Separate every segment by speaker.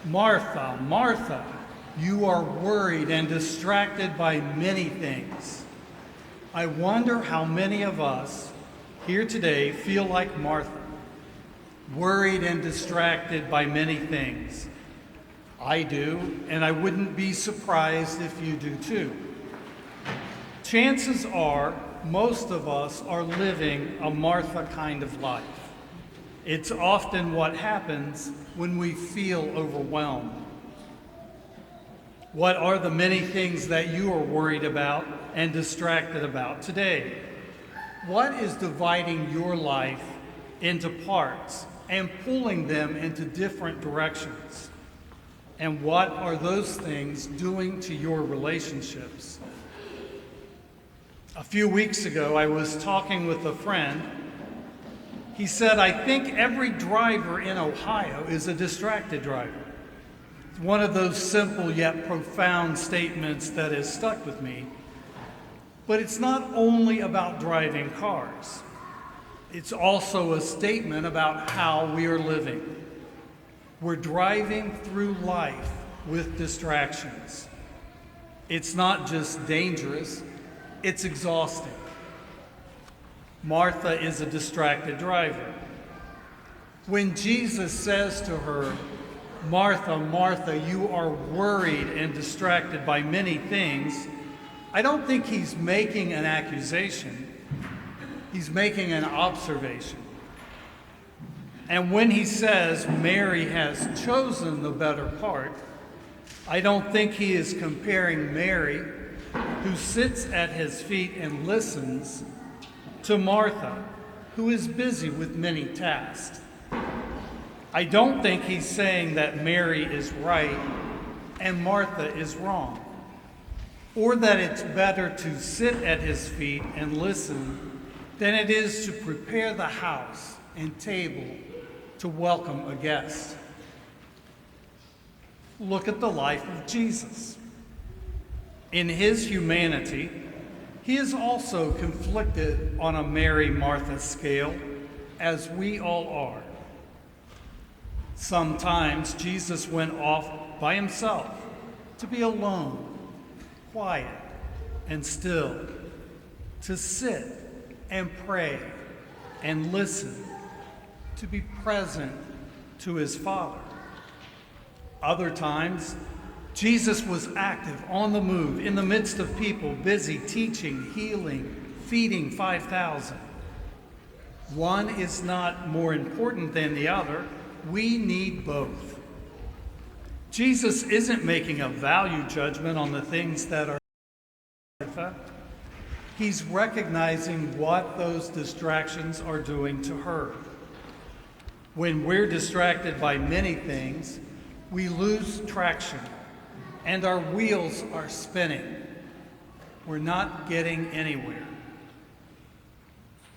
Speaker 1: Martha, Martha, you are worried and distracted by many things. I wonder how many of us here today feel like Martha, worried and distracted by many things. I do, and I wouldn't be surprised if you do too. Chances are most of us are living a Martha kind of life. It's often what happens when we feel overwhelmed. What are the many things that you are worried about and distracted about today? What is dividing your life into parts and pulling them into different directions? And what are those things doing to your relationships? A few weeks ago, I was talking with a friend. He said, I think every driver in Ohio is a distracted driver. It's one of those simple yet profound statements that has stuck with me. But it's not only about driving cars. It's also a statement about how we are living. We're driving through life with distractions. It's not just dangerous, it's exhausting. Martha is a distracted driver. When Jesus says to her, Martha, Martha, you are worried and distracted by many things, I don't think he's making an accusation. He's making an observation. And when he says Mary has chosen the better part, I don't think he is comparing Mary, who sits at his feet and listens, to Martha, who is busy with many tasks. I don't think he's saying that Mary is right and Martha is wrong, or that it's better to sit at his feet and listen than it is to prepare the house and table to welcome a guest. Look at the life of Jesus. In his humanity, he is also conflicted on a Mary-Martha scale, as we all are. Sometimes Jesus went off by himself to be alone, quiet, and still, to sit and pray and listen, to be present to his Father. Other times, Jesus was active, on the move, in the midst of people, busy teaching, healing, feeding 5,000. One is not more important than the other. We need both. Jesus isn't making a value judgment on the things that are Martha. He's recognizing what those distractions are doing to her. When we're distracted by many things, we lose traction and our wheels are spinning. We're not getting anywhere.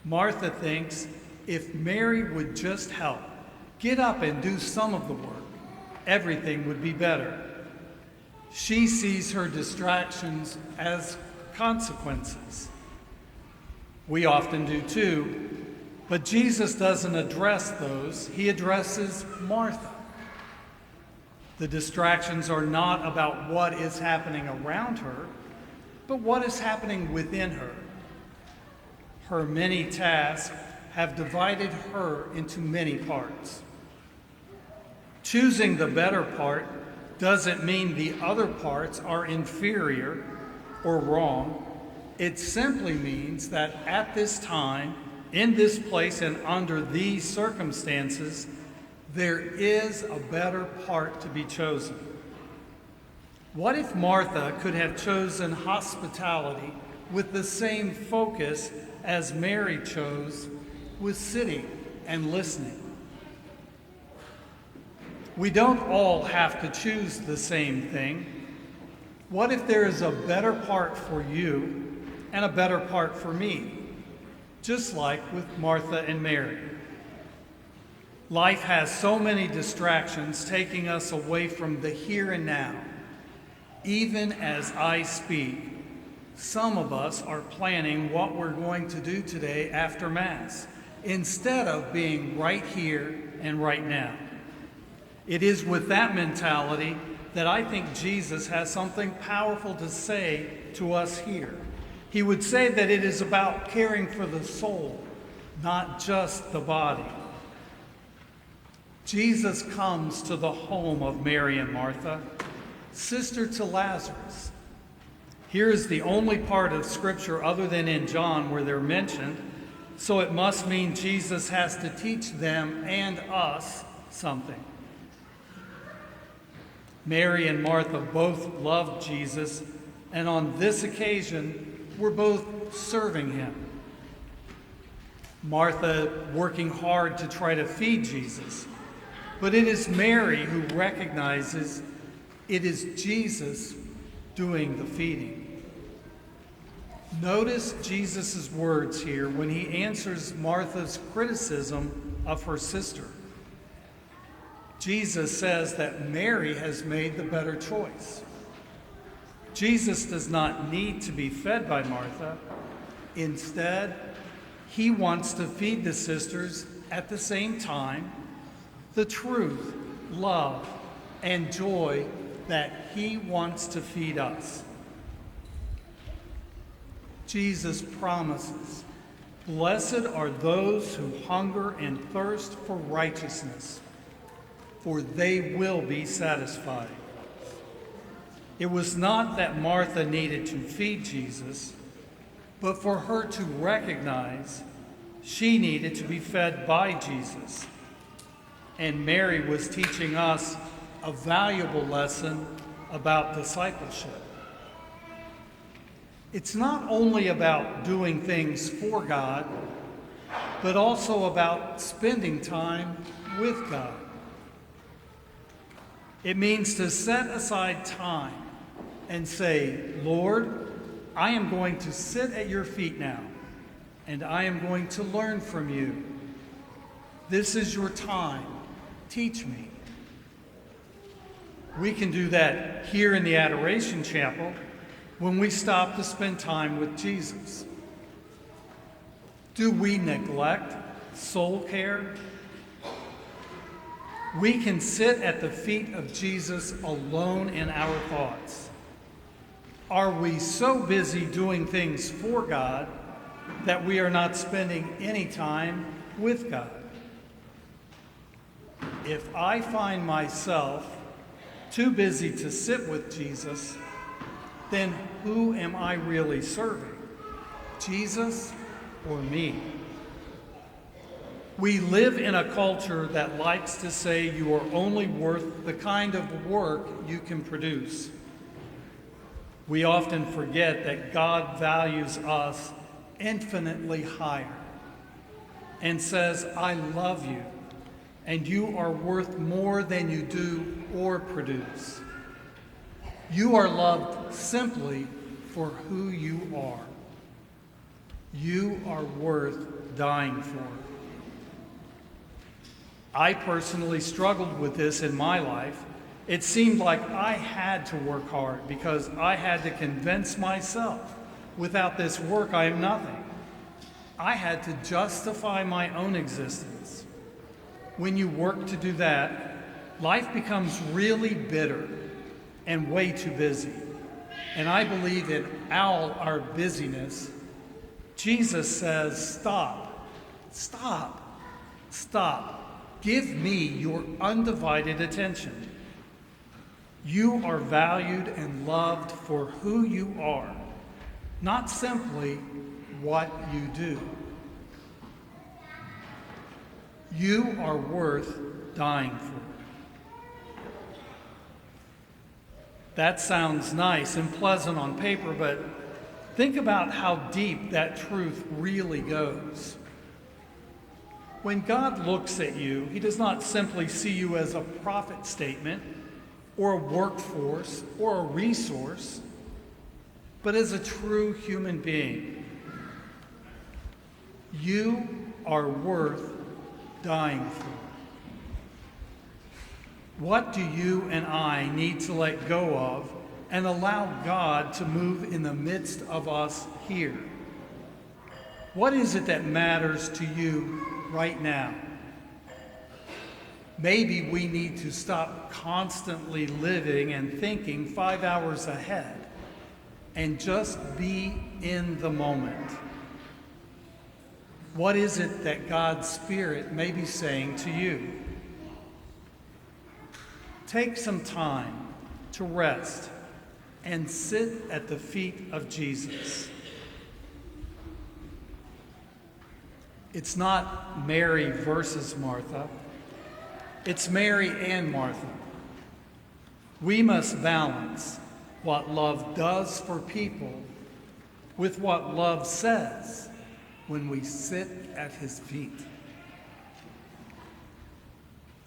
Speaker 1: Martha thinks if Mary would just help, get up and do some of the work, everything would be better. She sees her distractions as consequences. We often do too, but Jesus doesn't address those. He addresses Martha. The distractions are not about what is happening around her, but what is happening within her. Her many tasks have divided her into many parts. Choosing the better part doesn't mean the other parts are inferior or wrong. It simply means that at this time, in this place, and under these circumstances, there is a better part to be chosen. What if Martha could have chosen hospitality with the same focus as Mary chose with sitting and listening? We don't all have to choose the same thing. What if there is a better part for you and a better part for me, just like with Martha and Mary? Life has so many distractions taking us away from the here and now. Even as I speak, some of us are planning what we're going to do today after Mass, instead of being right here and right now. It is with that mentality that I think Jesus has something powerful to say to us here. He would say that it is about caring for the soul, not just the body. Jesus comes to the home of Mary and Martha, sister to Lazarus. Here is the only part of Scripture other than in John where they're mentioned, so it must mean Jesus has to teach them and us something. Mary and Martha both loved Jesus, and on this occasion were both serving him. Martha working hard to try to feed Jesus, but it is Mary who recognizes it is Jesus doing the feeding. Notice Jesus' words here when he answers Martha's criticism of her sister. Jesus says that Mary has made the better choice. Jesus does not need to be fed by Martha. Instead, he wants to feed the sisters at the same time the truth, love, and joy that he wants to feed us. Jesus promises, "Blessed are those who hunger and thirst for righteousness, for they will be satisfied." It was not that Martha needed to feed Jesus, but for her to recognize she needed to be fed by Jesus. And Mary was teaching us a valuable lesson about discipleship. It's not only about doing things for God, but also about spending time with God. It means to set aside time and say, "Lord, I am going to sit at your feet now, and I am going to learn from you. This is your time. Teach me." We can do that here in the Adoration Chapel when we stop to spend time with Jesus. Do we neglect soul care? We can sit at the feet of Jesus alone in our thoughts. Are we so busy doing things for God that we are not spending any time with God? If I find myself too busy to sit with Jesus, then who am I really serving? Jesus or me? We live in a culture that likes to say you are only worth the kind of work you can produce. We often forget that God values us infinitely higher and says, "I love you, and you are worth more than you do or produce. You are loved simply for who you are. You are worth dying for." I personally struggled with this in my life. It seemed like I had to work hard because I had to convince myself, without this work, I am nothing. I had to justify my own existence. When you work to do that, life becomes really bitter and way too busy. And I believe in all our busyness, Jesus says, "Stop, stop, stop. Give me your undivided attention. You are valued and loved for who you are, not simply what you do. You are worth dying for." That sounds nice and pleasant on paper, but think about how deep that truth really goes. When God looks at you, he does not simply see you as a profit statement or a workforce or a resource, but as a true human being. You are worth dying for. What do you and I need to let go of and allow God to move in the midst of us here? What is it that matters to you right now? Maybe we need to stop constantly living and thinking 5 hours ahead and just be in the moment. What is it that God's Spirit may be saying to you? Take some time to rest and sit at the feet of Jesus. It's not Mary versus Martha. It's Mary and Martha. We must balance what love does for people with what love says when we sit at his feet.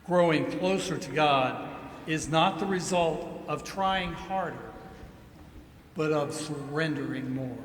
Speaker 1: Growing closer to God is not the result of trying harder, but of surrendering more.